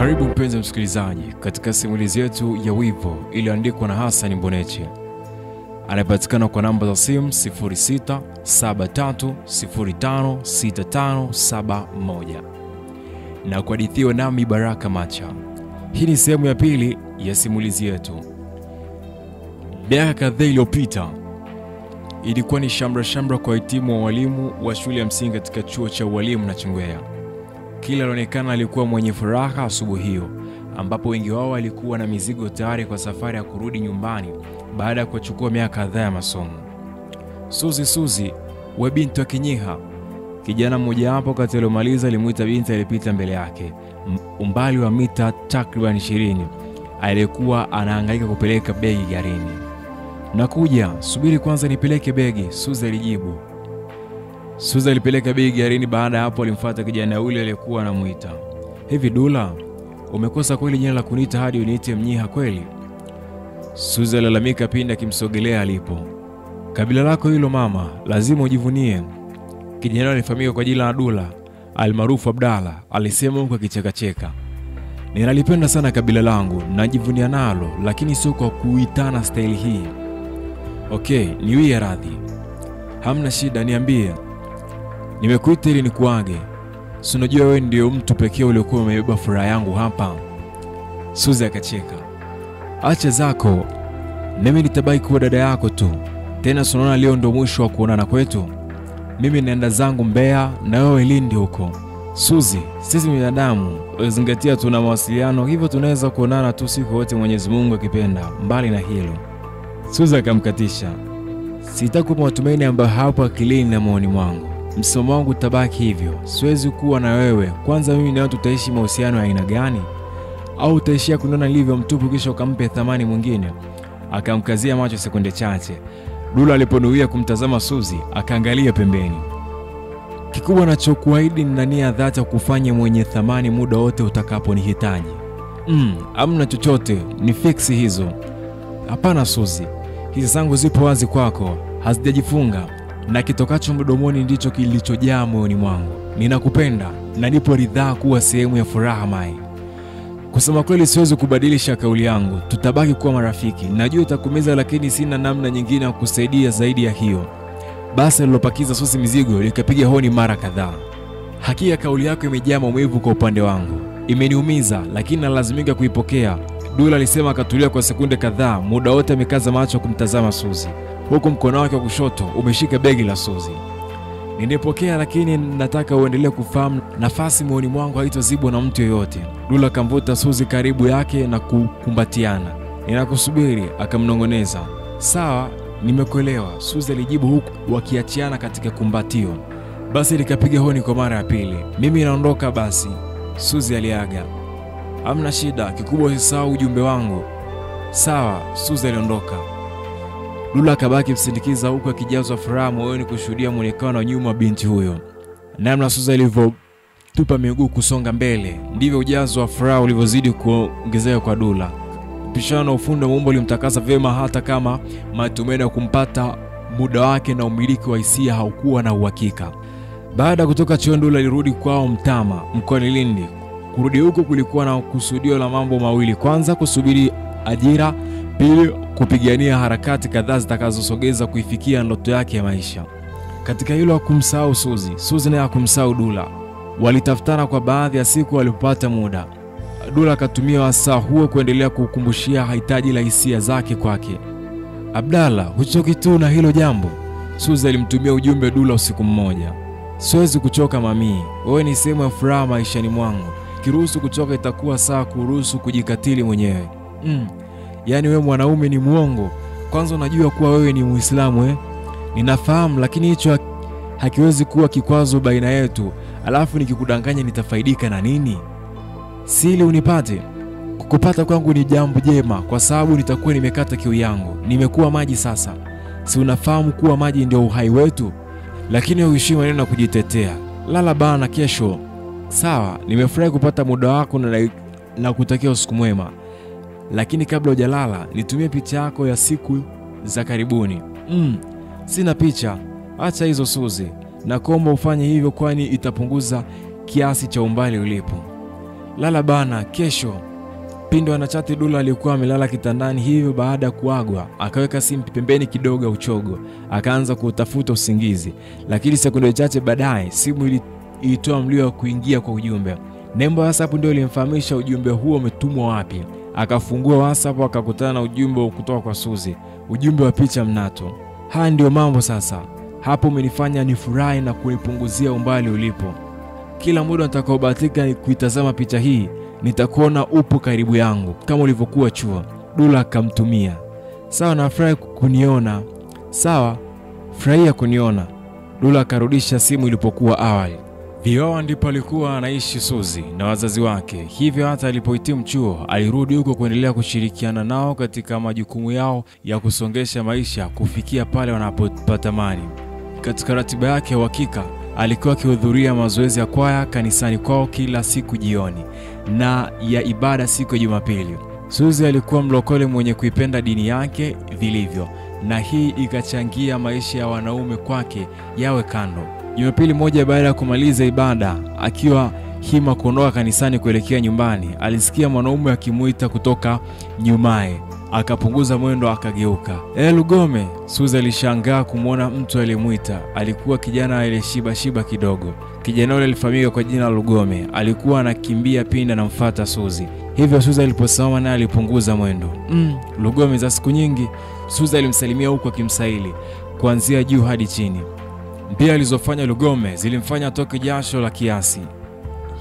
Karibu mpenzi msikilizaji katika simulizi yetu ya Wivo iliyoandikwa na Hassan Mboneche. Anapatikana kwa namba za simu 0673056571 na kuhadithiwa nami Baraka Macha. Hii ni sehemu ya pili ya simulizi yetu. Miaka kadhaa iliyopita ilikuwa ni shamra kwa wahitimu wa walimu wa shule ya msingi katika chuo cha walimu na Chingwea. Kila alionekana alikuwa mwenye furaha asubuhi hiyo, ambapo wengi wao walikuwa na mizigo tayari kwa safari ya kurudi nyumbani baada ya kuchukua miaka kadhaa ya masomo. Suzi, we binti wa Kinyiha. Kijana mmoja hapo kati aliyomaliza alimuita binti alipita mbele yake, umbali wa mita takriban 20. Alikuwa anahangaika kupeleka begi garini. Nakuja, subiri kwanza nipeleke begi, Suzi alijibu. Suzi alipeleka begi garini. Baada hapo alimfuata kijana yule aliyekuwa anamuita. Hivi Dula, umekosa kweli jina la kuniita hadi uniite Mnyiha kweli? Suzi alalamika pindi akimsogelea alipo. Kabila lako hilo mama, lazima ujivunie. Kijana alifahamika kwa jina la Dula, almaarufu Abdalla, alisema huko akicheka. Ninalipenda sana kabila langu, najivunia nalo, lakini sio kwa kuitana staili hii. Okay, niwie radhi. Hamna shida, niambie. Nimekuita ili nikuage. Si unajua wewe ndio mtu pekee uliokuwa umebeba furaha yangu hapa. Suzi akacheka. Acha zako. Mimi nitabaki kuwa dada yako tu. Tena unaona leo ndio mwisho wa kuonana kwetu. Mimi naenda zangu Mbeya na wewe Lindi huko. Suzi, sisi binadamu, uzingatia tuna mawasiliano, hivyo tunaweza kuonana tu siku yote Mwenyezi Mungu akipenda. Mbali na hilo. Suzi akamkatisha. Sitakupa matumaini ambayo hapo akilini na moyoni mwangu. Msomo wangu utabaki hivyo. Siwezi kuwa na wewe. Kwanza mimi na wewe tutaishi mahusiano ya aina gani? Au utaishia kunona nilivyo mtupu kisha ukampe thamani mwingine? Akamkazia macho sekunde chache. Dula aliponuia kumtazama Suzi, akaangalia pembeni. Kikubwa nachokuahidi ni nia dhati kufanya mwenye thamani muda wote utakaponihitaji. Hamna chochote, ni fix hizo. Hapana Suzi. Hizi zangu zipo wazi kwako, hazijajifunga. Na kitokacho mdomoni ndicho kilichojaa moyoni mwangu. Ninakupenda na nipo ridhaa kuwa sehemu ya furaha mai. Kusema kweli siwezi kubadilisha kauli yangu. Tutabaki kuwa marafiki. Najua utakumiza lakini sina namna nyingine ya kukusaidia zaidi ya hiyo. Basi alilopakiza Suzi mizigo likapiga honi mara kadhaa. Hakika kauli yako imejaa maumivu kwa upande wangu. Imeniumiza lakini nalazimika kuipokea. Dula alisema akatulia kwa sekunde kadhaa, muda wote amekaza macho kumtazama Suzi. Huko mkono wake wa kushoto umeshika begi la Suzi. Ninapokea lakini nataka uendelee kufahamu nafasi moyoni mwangu haitozibwa na mtu yeyote. Dula akamvuta Suzi karibu yake na kukumbatiana. Ninakusubiri, akamnongoneza. Sawa, nimekuelewa, Suzi alijibu huku wakiachiana katika kumbatio. Basi likapiga honi kwa mara ya pili. Mimi naondoka basi, Suzi aliaga. Hamna shida, kikubwa usisahau ujumbe wangu. Sawa, Suzi aliondoka. Dula akabaki msindikiza huku akijazwa furaha moyoni kushuhudia muonekano wa nyuma binti huyo. Namna Suzi alivyotupa miguu kusonga mbele, ndivyo ujazo wa furaha ulivyozidi kuongezeka kwa Dula. Pishana na ufundi wa Mungu ulimtakasa vyema hata kama matumaini ya kumpata muda wake na umiliki wa hisia haukuwa na uhakika. Baada ya kutoka chuo, Dula alirudi kwao Mtama, mkoani Lindi. Kurudi huko kulikuwa na kusudio la mambo mawili. Kwanza, kusubiri ajira. Pili, kupigania harakati kadhaa zitakazosogeza kuifikia ndoto yake ya maisha. Katika hilo hakumsahau Suzi. Suzi naye hakumsahau Dula. Walitafutana kwa baadhi ya siku walipopata muda. Dula akatumia wasaa huo kuendelea kukumbushia hitaji la hisia zake kwake. Abdalla, huchoki tu na hilo jambo? Suzi alimtumia ujumbe Dula usiku mmoja. Siwezi kuchoka mami. Wewe ni sehemu ya furaha maishani mwangu. Kiruhusu kuchoka itakuwa saa kuruhusu kujikatili mwenyewe. Yaani wewe mwanaume ni muongo. Kwanza unajua kuwa wewe ni Muislamu Ninafahamu, lakini hicho hakiwezi kuwa kikwazo baina yetu. Alafu nikikudanganya nitafaidika na nini? Sili unipate. Kukupata kwangu ni jambo jema kwa sababu nitakuwa nimekata kiu yangu. Nimekuwa maji sasa. Si unafahamu kuwa maji ndio uhai wetu? Lakini uheshimu neno na kujitetea. Lala bana kesho. Sawa, nimefurahi kupata muda wako na kutakia usiku mwema. Lakini kabla hujalala, nitumie picha yako ya siku za karibuni. Sina picha. Acha hizo Suzi. Na kuomba ufanye hivyo kwani itapunguza kiasi cha umbali ulipo. lala bana, kesho. Pindi wanachati Dula alikuwa amelala kitandani, hivyo baada ya kuagwa akaweka simu pembeni kidogo ya uchogo, akaanza kutafuta usingizi. Lakini sekunde chache baadaye simu ilitoa mlio wa kuingia kwa ujumbe. Nembo ya WhatsApp ndio ilimfahamisha ujumbe huo umetumwa wapi. Akafungua WhatsApp akakutana na ujumbe kutoka kwa Suzi, ujumbe wa picha mnato. Haya ndio mambo sasa. Hapo umenifanya nifurahi na kunipunguzia umbali ulipo. Kila muda nitakaobahatika kuitazama picha hii, nitakuona upo karibu yangu kama ulivyokuwa chuo. Dula akamtumia. Sawa, nafurahi kuniona. Sawa, furahia kuniona. Dula akarudisha simu ilipokuwa awali. Vioa ndipo alikuwa anaishi Suzi na wazazi wake. Hivyo hata alipohitimu chuo alirudi huko kuendelea kushirikiana nao katika majukumu yao ya kusongesha maisha kufikia pale wanapopata mali. Katika ratiba yake ya uhakika alikuwa akihudhuria mazoezi ya kwaya kanisani kwao kila siku jioni na ya ibada siku ya Jumapili. Suzi alikuwa mlokole mwenye kuipenda dini yake vilivyo, na hii ikachangia maisha ya wanaume kwake yawe kando. Jumapili moja baada ya kumaliza ibada, akiwa hima kuondoka kanisani kuelekea nyumbani, alisikia mwanaume akimuita kutoka nyumaye. Akapunguza mwendo akageuka. Lugome! Suzi alishangaa kumwona mtu aliyemuita. Alikuwa kijana aliyeshiba kidogo. Kijana yule alifahamika kwa jina la Lugome. Alikuwa anakimbia pindi anamfuata Suzi. Hivyo Suzi aliposimama naye alipunguza mwendo. Lugome za siku nyingi. Suzi alimsalimia huko akimsaili kuanzia juu hadi chini. Mbia alizofanya Lugome zilimfanya atoke jasho la kiasi.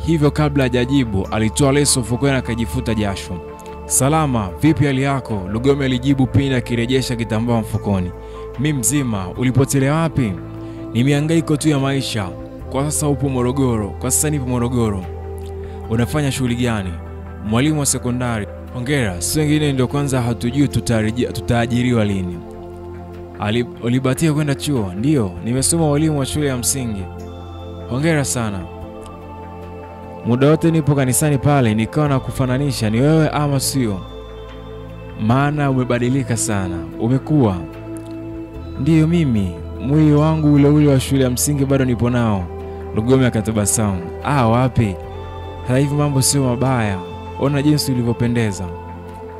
Hivyo kabla hajajibu alitoa leso mfukoni akajifuta jasho. Salama, vipi hali yako? Lugome alijibu pindi akirejesha kitambaa mfukoni. Mimi mzima, ulipotelea wapi? Nimehangaika tu ya maisha. Kwa sasa upo Morogoro. Kwa sasa nipo Morogoro. Unafanya shughuli gani? Mwalimu wa sekondari. Hongera, sisi wengine ndio kwanza hatujui tutaajiriwa lini. Ulibahatika kwenda chuo? Ndio, nimesoma walimu wa shule ya msingi. Hongera sana. Muda wote nipo kanisani pale nikawa na kufananisha ni wewe ama sio. Maana umebadilika sana. Umekuwa. Ndiyo mimi. Mwili wangu ule wa shule ya msingi bado nipo nao. Lugome akatabasamu. Wapi? Hata hivi mambo sio mabaya. Ona jinsi ulivyopendeza.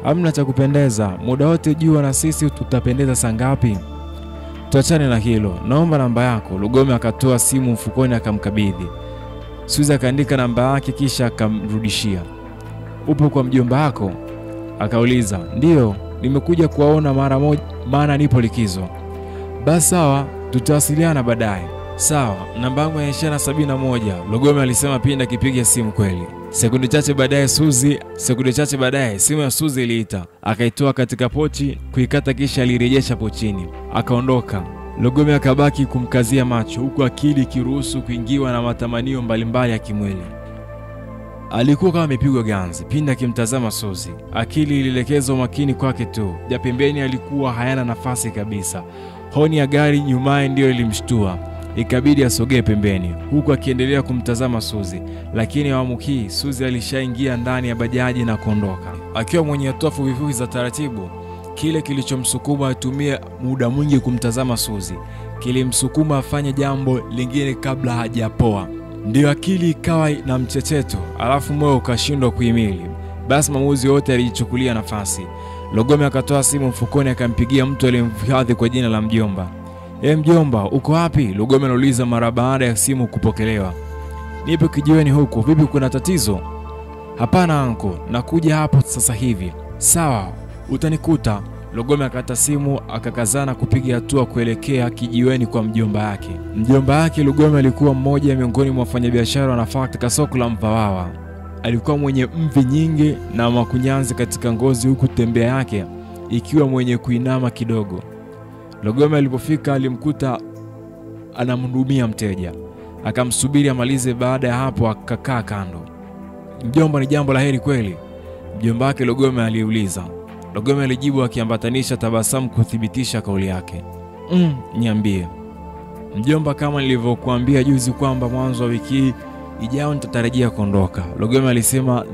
Hamna cha kupendeza. Muda wote jua na sisi tutapendeza saa ngapi? Tuachane na hilo. Naomba namba yako. Lugome akatoa simu mfukoni akamkabidhi. Suzi akaandika namba yake kisha akamrudishia. Upo kwa mjomba wako? Akauliza. Ndio, nimekuja kuwaona mara moja maana nipo likizo. Basi sawa, tutawasiliana baadaye. Sawa, namba yangu ya 71. Lugome alisema pindi akipiga simu kweli. Sekunde chache baadaye simu ya Suzi iliita. Akaitoa katika pochi, kuikata kisha alirejesha pochini. Akaondoka. Lugome akabaki kumkazia macho huku akili ikiruhusu kuingiwa na matamanio mbalimbali ya kimwili. Alikuwa kama amepigwa ganzi pindi akimtazama Suzi. Akili ilielekeza umakini kwake tu. Ja pembeni alikuwa hayana nafasi kabisa. Honi ya gari nyumaye ndio ilimshtua. Ikabidi asogee pembeni huku akiendelea kumtazama Suzi. Lakini awamu hii Suzi alishaingia ndani ya bajaji na kuondoka. Akiwa mwenye hatua fupi za taratibu, kile kilichomsukuma atumie muda mwingi kumtazama Suzi kilimsukuma afanye jambo lingine kabla hajapoa. Ndio akili ikawa na mchecheto, alafu moyo ukashindwa kuhimili. Basi maamuzi yote alijichukulia nafasi. Lugome akatoa simu mfukoni akampigia mtu aliyemhifadhi kwa jina la mjomba. Mjomba, uko wapi? Lugome aliuliza mara baada ya simu kupokelewa. Nipo kijiweni huko, vipi kuna tatizo? Hapana anko, nakuja hapo sasa hivi. Sawa, utanikuta. Lugome akata simu akakazana kupiga hatua kuelekea kijiweni kwa mjomba yake. Mjomba yake Lugome alikuwa mmoja miongoni mwa wafanyabiashara wanafaa katika soko la Mvawawa. Alikuwa mwenye mvi nyingi na makunyanzi katika ngozi huku tembea yake ikiwa mwenye kuinama kidogo. Lugome alipofika alimkuta anamhudumia mteja. Akamsubiri amalize, baada ya hapo akakaa kando. Mjomba, ni jambo la heri kweli? Mjomba wake Lugome aliuliza. Lugome alijibu akiambatanisha tabasamu kuthibitisha kauli yake. Niambie. Mjomba, kama nilivyokuambia juzi kwamba mwanzo wa wiki ijayo nitatarajia kuondoka. Lugome alisema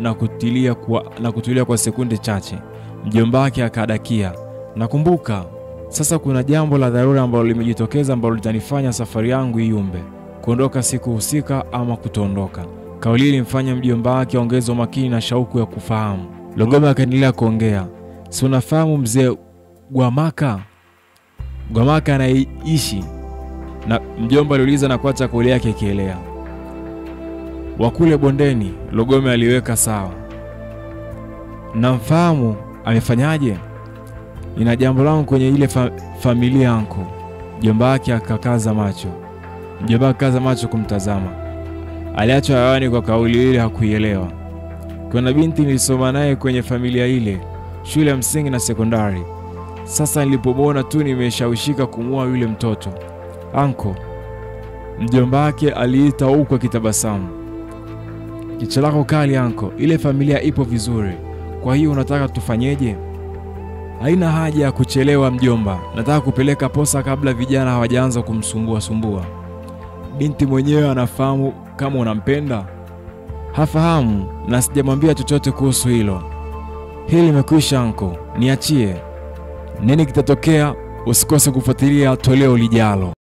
na kutulia kwa sekunde chache. Mjomba wake akadakia. Nakumbuka. Sasa kuna jambo la dharura ambalo limejitokeza ambalo litanifanya safari yangu iumbe. Kuondoka siku husika ama kutoondoka. Kauli ilimfanya mjomba wake aongeze umakini na shauku ya kufahamu. Logome akaendelea kuongea, "Si unafahamu mzee Gwamaka? Gwamaka anaishi?" Na mjomba aliuliza na kuacha kauli yake ikielea. "Wa kule bondeni," Logome aliweka sawa. "Namfahamu, amefanyaje?" "Nina jambo langu kwenye ile familia yangu." Mjomba wake akakaza macho. Mjomba akaza macho kumtazama. Aliachwa hewani kwa kauli ile, hakuielewa. "Kuna binti nilisoma naye kwenye familia ile, shule ya msingi na sekondari. Sasa nilipomwona tu nimeshawishika kumua yule mtoto." "Anko," mjomba wake aliita huko akitabasamu. "Kichwa lako kali anko, ile familia ipo vizuri. Kwa hiyo unataka tufanyeje?" "Haina haja ya kuchelewa mjomba. Nataka kupeleka posa kabla vijana hawajaanza kumsumbua. Binti mwenyewe anafahamu kama unampenda?" "Hafahamu na sijamwambia chochote kuhusu hilo." "Hili limekwisha anko, niachie. Nini kitatokea? Usikose kufuatilia toleo lijalo."